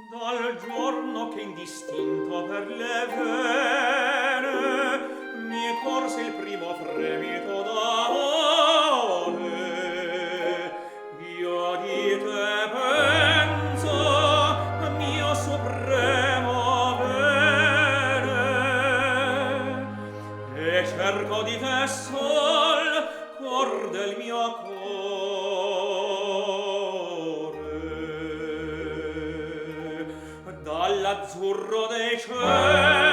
Dal giorno che indistinto per le vene mi corse il primo fremito d'amore, io di te penso, mio supremo bene, e cerco di te sol, cor del mio cuore. Dall'azzurro dei cieli